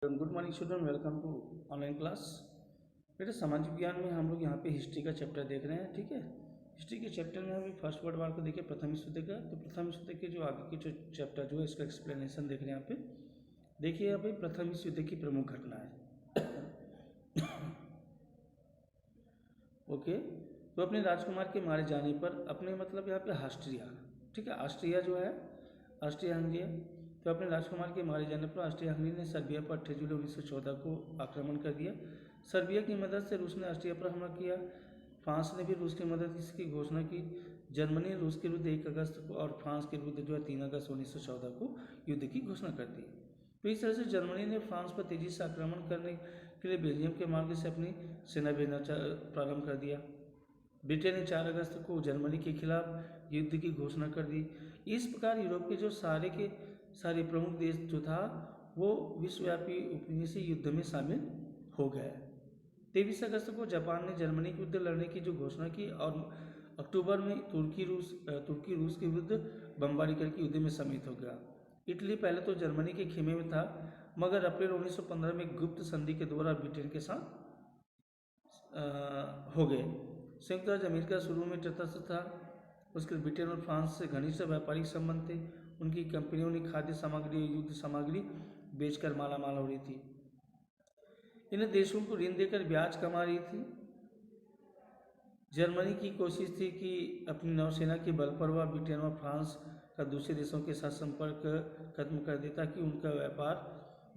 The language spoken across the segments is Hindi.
Good morning student, welcome to online class. बेटा सामाजिक विज्ञान में हम लोग यहाँ पे हिस्ट्री का चैप्टर देख रहे हैं। ठीक है, हिस्ट्री के चैप्टर में अभी फर्स्ट वर्ड वार को देखिए, प्रथम विश्व युद्ध का। तो प्रथम विश्व युद्ध के जो आगे के जो चैप्टर जो है इसका एक्सप्लेनेशन देख रहे हैं यहाँ पे। देखिए यहाँ पे प्रथम विश्व युद्ध की प्रमुख घटना है। ओके, तो अपने राजकुमार के मारे जाने पर अपने मतलब यहाँ पे ऑस्ट्रिया, ठीक है, ऑस्ट्रिया जो है ऑस्ट्रिया हंगरी, तो अपने राजकुमार के मारे जाने पर ऑस्ट्रिया हंगरी ने सर्बिया पर 8 जुलाई 1914 को आक्रमण कर दिया। सर्बिया की मदद से रूस ने ऑस्ट्रिया पर हमला किया। फ्रांस ने भी रूस की मदद की घोषणा की। जर्मनी ने रूस के विरुद्ध 1 अगस्त को और फ्रांस के विरुद्ध जो है 3 अगस्त 1914 को युद्ध की घोषणा कर दी। तो इस तरह से जर्मनी ने फ्रांस पर तेजी से आक्रमण करने के लिए बेल्जियम के मार्ग से अपनी सेना भेजना प्रारंभ कर दिया। ब्रिटेन ने 4 अगस्त को जर्मनी के खिलाफ युद्ध की घोषणा कर दी। इस प्रकार यूरोप के जो सारे प्रमुख देश जो था वो विश्वव्यापी उपनिवेशी युद्ध में शामिल हो गए। 23 अगस्त को जापान ने जर्मनी के विरुद्ध लड़ने की जो घोषणा की और अक्टूबर में तुर्की रूस के विरुद्ध बमबारी करके युद्ध में सम्मिलित हो गया। इटली पहले तो जर्मनी के खेमे में था, मगर अप्रैल 1915 में गुप्त संधि के द्वारा ब्रिटेन के साथ हो गए। संयुक्त राज्य अमेरिका शुरू में तटस्थ था, उसके ब्रिटेन और फ्रांस से घनिष्ठ व्यापारिक संबंध थे। उनकी कंपनियों ने खाद्य सामग्री और युद्ध सामग्री बेचकर मालामाल हो रही थी। इन देशों को ऋण देकर ब्याज कमा रही थी। जर्मनी की कोशिश थी कि अपनी नौसेना के बल पर वह ब्रिटेन और फ्रांस का दूसरे देशों के साथ संपर्क खत्म कर दे ताकि उनका व्यापार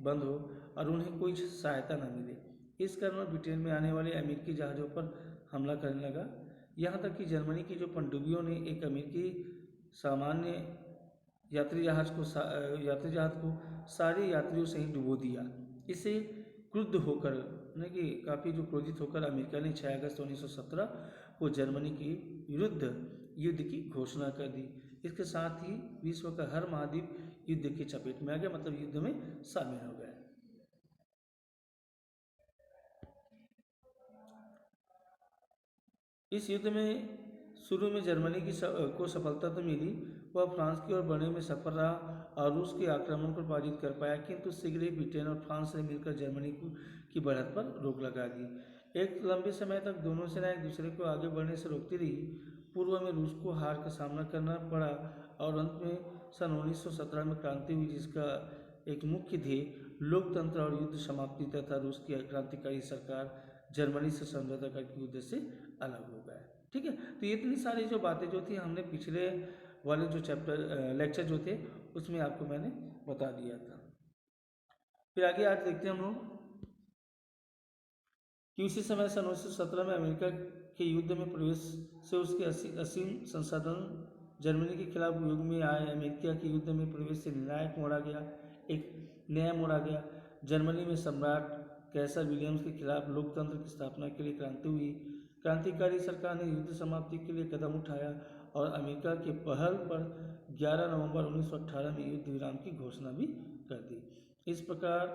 बंद हो और उन्हें कोई सहायता न मिले। इस कारण वह ब्रिटेन में आने वाले अमेरिकी जहाज़ों पर हमला करने लगा। यहाँ तक कि जर्मनी की जो पनडुब्बियों ने एक अमेरिकी सामान्य यात्री जहाज को सारे यात्रियों से ही डुबो दिया। इससे क्रुद्ध होकर यानी कि काफ़ी जो क्रोधित होकर अमेरिका ने 6 अगस्त 1917 को जर्मनी के विरुद्ध युद्ध की घोषणा कर दी। इसके साथ ही विश्व का हर महाद्वीप युद्ध की चपेट में आ गया, मतलब युद्ध में शामिल हो गया। इस युद्ध में शुरू में जर्मनी को सफलता तो मिली, वह फ्रांस की ओर बढ़ने में सफल रहा और रूस के आक्रमण को पराजित कर पाया, किंतु शीघ्र ही ब्रिटेन और फ्रांस ने मिलकर जर्मनी की बढ़त पर रोक लगा दी। एक लंबे समय तक दोनों सेनाएं एक दूसरे को आगे बढ़ने से रोकती रही। पूर्व में रूस को हार का सामना करना पड़ा और अंत में सन 1917 में क्रांति हुई, जिसका एक मुख्य ध्येय लोकतंत्र और युद्ध समाप्ति तथा रूस की क्रांतिकारी सरकार जर्मनी से समझौता करके युद्ध से अलग हो गया। ठीक है, तो ये इतनी सारी जो बातें जो थी हमने पिछले वाले जो लेक्चर जो थे उसमें आपको मैंने बता दिया था। फिर आगे आज देखते हैं हम लोग कि उसी समय सन 1917 में अमेरिका के युद्ध में प्रवेश से उसके असीम संसाधन जर्मनी के खिलाफ युद्ध में आए अमेरिका के युद्ध में प्रवेश से निर्णायक मोड़ा गया, एक नया मोड़ा गया। जर्मनी में सम्राट कैसर विलियम्स के खिलाफ लोकतंत्र की स्थापना के लिए क्रांति हुई। क्रांतिकारी सरकार ने युद्ध समाप्ति के लिए कदम उठाया और अमेरिका के पहल पर 11 नवंबर 1918 में युद्ध विराम की घोषणा भी कर दी। इस प्रकार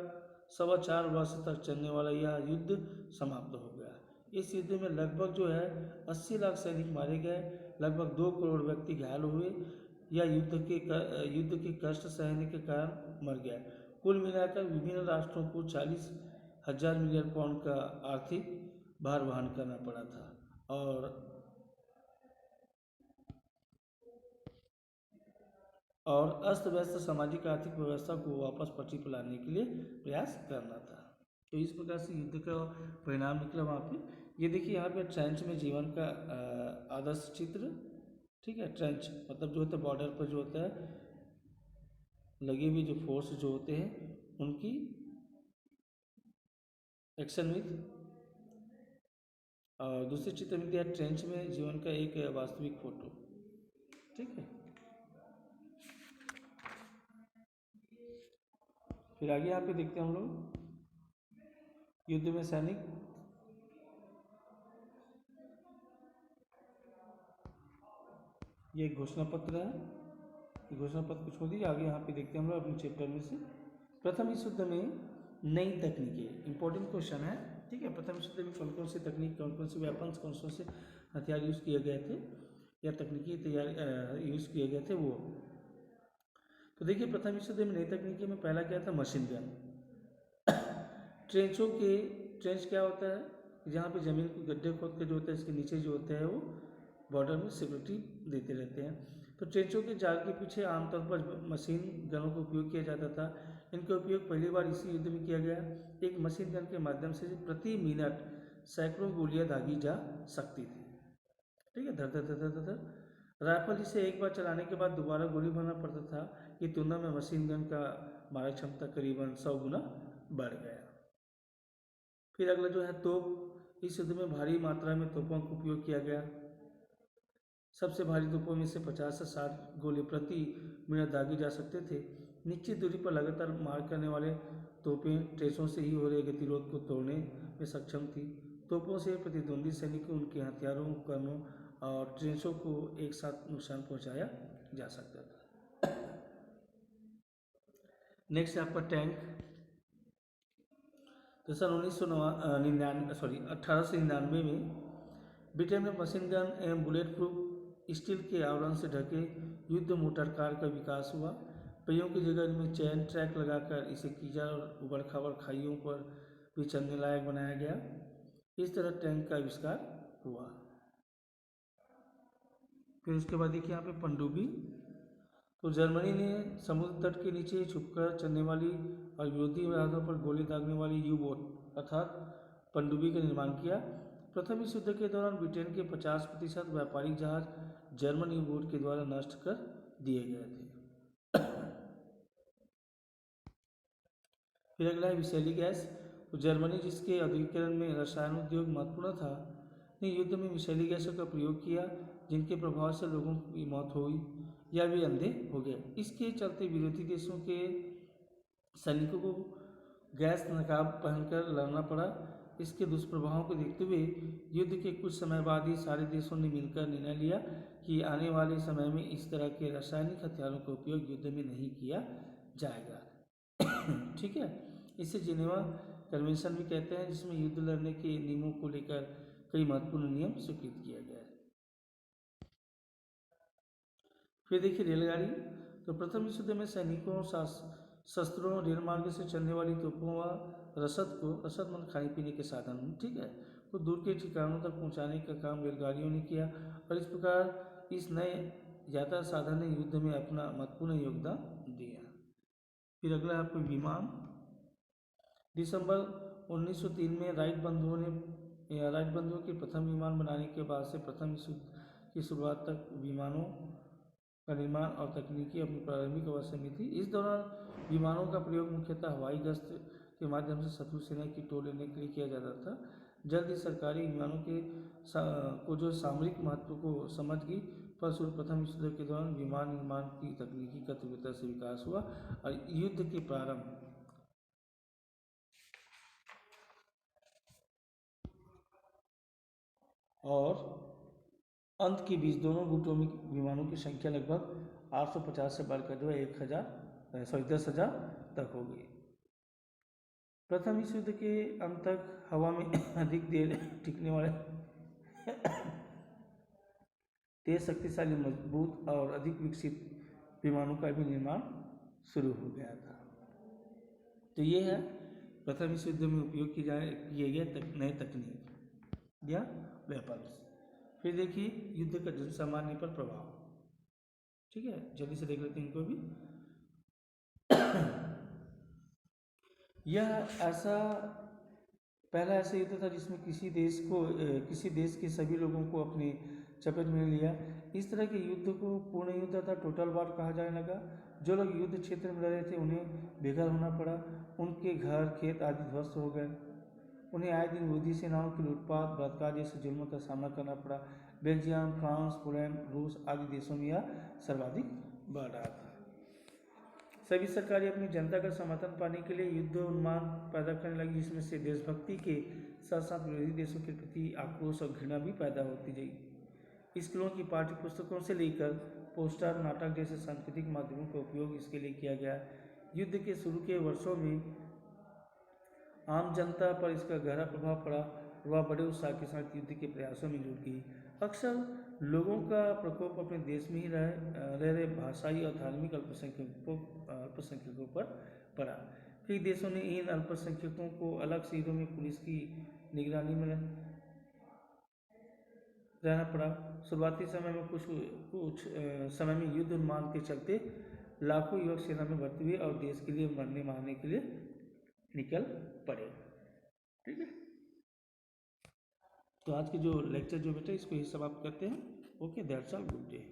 4.25 वर्ष तक चलने वाला यह युद्ध समाप्त हो गया। इस युद्ध में लगभग जो है 80 लाख सैनिक मारे गए, लगभग 2 करोड़ व्यक्ति घायल हुए या युद्ध के कष्ट सहने के कारण मर गया। कुल मिलाकर विभिन्न राष्ट्रों को 40,000 मिलियन पाउंड का आर्थिक भार वहन करना पड़ा था और अस्त व्यस्त सामाजिक आर्थिक व्यवस्था को वापस पटरी पर लाने के लिए प्रयास करना था। तो इस प्रकार से युद्ध का परिणाम निकला वहाँ पे। ये देखिए यहाँ पे ट्रेंच में जीवन का आदर्श चित्र। ठीक है, ट्रेंच मतलब जो होता है बॉर्डर पर जो होता है लगे हुए जो फोर्स जो होते हैं उनकी एक्शन विथ, और दूसरे चित्र में दिया ट्रेंच में जीवन का एक वास्तविक फोटो। ठीक है, फिर आगे यहाँ पे देखते हैं हम लोग युद्ध में सैनिक। ये घोषणा पत्र है, घोषणा पत्र को छोड़ दीजिए, आगे यहाँ पे देखते हैं हम लोग अपने चैप्टर में से प्रथम विश्व युद्ध में नई तकनीकें। इंपॉर्टेंट क्वेश्चन है। ठीक है, प्रथम विश्व युद्ध में कौन कौन सी तकनीक, कौन कौन से वेपन्स, कौन कौन से हथियार यूज़ किए गए थे या तकनीकी यूज़ किए गए थे वो। तो देखिए प्रथम विश्व युद्ध में नई तकनीकी में पहला क्या था, मशीन गन। ट्रेंच क्या होता है, जहाँ पे ज़मीन को गड्ढे खोद के जो होता है इसके नीचे जो होते हैं वो बॉर्डर में सिक्योरिटी देते रहते हैं। तो ट्रेंचों के जाल के पीछे आमतौर पर मशीन गनों का उपयोग किया जाता था। इनका उपयोग पहली बार इसी युद्ध में किया गया। एक मशीन गन के माध्यम से प्रति मिनट सैकड़ों गोलियां दागी जा सकती थी। ठीक है, धर धर धर धर धर। राइफल जिसे एक बार चलाने के बाद दोबारा गोली भरना पड़ता था, की तुलना में मशीन गन का मारक क्षमता करीबन 100 गुना बढ़ गया। फिर अगला जो है तोप। इस युद्ध में भारी मात्रा में तोपों का उपयोग किया गया। सबसे भारी तोपों में से 50 से 60 गोले प्रति मिनट दागे जा सकते थे। निश्चित दूरी पर लगातार मार करने वाले तोपें ट्रेसों से ही हो रहे गतिरोध को तोड़ने में सक्षम थी। तोपों से प्रतिद्वंदी सैनिकों, उनके हथियारों, उपकरणों और ट्रेसों को एक साथ नुकसान पहुंचाया जा सकता था। नेक्स्ट है आपका टैंक। तो सन 1899 में ब्रिटेन में मशीन गन एवं बुलेट प्रूफ स्टील के आवरण से ढके युद्ध मोटर कार का विकास हुआ। पहियों की जगह इनमें चैन ट्रैक लगाकर इसे कीचड़ और उबड़ खाबड़ खाइयों पर भी चलने लायक बनाया गया। इस तरह टैंक का आविष्कार हुआ। फिर उसके बाद देखिए यहाँ पे पनडुब्बी। तो जर्मनी ने समुद्र तट के नीचे छुपकर चलने वाली और विरोधी जहाजों पर गोली दागने वाली यू बोट अर्थात पनडुब्बी का निर्माण किया। प्रथम विश्व युद्ध के दौरान ब्रिटेन के 50% व्यापारिक जहाज जर्मन यू बोट के द्वारा नष्ट कर दिए गए थे। फिर अगला है विषैली गैस। तो जर्मनी, जिसके औद्योगिकरण में रसायन उद्योग महत्वपूर्ण था, ने युद्ध में विषैली गैसों का प्रयोग किया, जिनके प्रभाव से लोगों की मौत हुई या वे अंधे हो गए। इसके चलते विरोधी देशों के सैनिकों को गैस नकाब पहनकर लड़ना पड़ा। इसके दुष्प्रभावों को देखते हुए युद्ध के कुछ समय बाद ही सारे देशों ने मिलकर निर्णय लिया कि आने वाले समय में इस तरह के रासायनिक हथियारों का उपयोग युद्ध में नहीं किया जाएगा। ठीक है, इसे जिनेवा कन्वेंशन भी कहते हैं, जिसमें युद्ध लड़ने के नियमों को लेकर कई महत्वपूर्ण नियम स्वीकृत किया गया है। फिर देखिए रेलगाड़ी। तो प्रथम विश्व युद्ध में सैनिकों, शस्त्रों, रेल मार्ग से चलने वाली तोपों व रसद मतलब खाने पीने के साधन, ठीक है, को दूर के ठिकानों तक पहुंचाने का काम रेलगाड़ियों ने किया और इस प्रकार इस नए यातायात साधन ने युद्ध में अपना महत्वपूर्ण योगदान दिया। फिर अगला आपको विमान। दिसंबर 1903 में राइट बंधुओं के प्रथम विमान बनाने के बाद से प्रथम विश्व युद्ध की शुरुआत तक विमानों का निर्माण और तकनीकी अपनी प्रारंभिक अवस्था में थी। इस दौरान विमानों का प्रयोग मुख्यतः हवाई गश्त के माध्यम से शत्रु सेना की टोल लेने के लिए किया जाता था। जल्द ही सरकारी विमानों को जो सामरिक महत्व को समझ गई, फलस्वरूप प्रथम विश्व युद्ध के दौरान विमान निर्माण की तकनीकी का तीव्रता से विकास हुआ और युद्ध के प्रारंभ और अंत के बीच दोनों गुटों में विमानों की संख्या लगभग 850 से बढ़कर जो है 10,000 तक हो गई। प्रथम विश्व युद्ध के अंत तक हवा में अधिक देर टिकने वाले तेज, शक्तिशाली, मजबूत और अधिक विकसित विमानों का भी निर्माण शुरू हो गया था। तो ये है प्रथम विश्व युद्ध में उपयोग किए गए नए तकनीक या वेपन्स। फिर देखिए युद्ध का जन सामान्य पर प्रभाव। ठीक है, जल्दी से देख लेते हैं इनको भी। यह पहला ऐसा युद्ध था जिसमें किसी देश के सभी लोगों को अपने चपेट में लिया। इस तरह के युद्ध को पूर्ण युद्ध था टोटल वार कहा जाने लगा। जो लोग युद्ध क्षेत्र में रहे थे उन्हें बेघर होना पड़ा, उनके घर खेत आदि ध्वस्त हो गए, उन्हें आए दिन विरोधी सेनाओं की लूटपाट, बलात्कार जैसे जुल्म का सामना करना पड़ा। बेल्जियम, फ्रांस, पोलैंड, रूस आदि देशों में यह सर्वाधिक बढ़ रहा था। सभी सरकारें अपनी जनता का समर्थन पाने के लिए युद्ध उन्माद पैदा करने लगी, जिसमें से देशभक्ति के साथ साथ विरोधी देशों के प्रति आक्रोश और घृणा भी पैदा होती गई। स्कूलों की पाठ्य पुस्तकों से लेकर पोस्टर, नाटक जैसे सांस्कृतिक माध्यमों का उपयोग इसके लिए किया गया। युद्ध के शुरू के वर्षों में आम जनता पर इसका गहरा प्रभाव पड़ा। वह बड़े उत्साह के साथ युद्ध के प्रयासों में जुट गई। अक्सर लोगों का प्रकोप अपने देश में ही रह रहे भाषाई और धार्मिक अल्पसंख्यकों पर पड़ा। कई देशों ने इन अल्पसंख्यकों को अलग शिविरों में पुलिस की निगरानी में रहना पड़ा। शुरुआती समय में कुछ समय में युद्ध उन्माद के चलते लाखों युवक सेना में भर्ती हुए और देश के लिए मरने मारने के लिए निकल पड़े। ठीक है, तो आज के जो लेक्चर जो बेटा इसको ही समाप्त करते हैं। Okay, that's all, good day.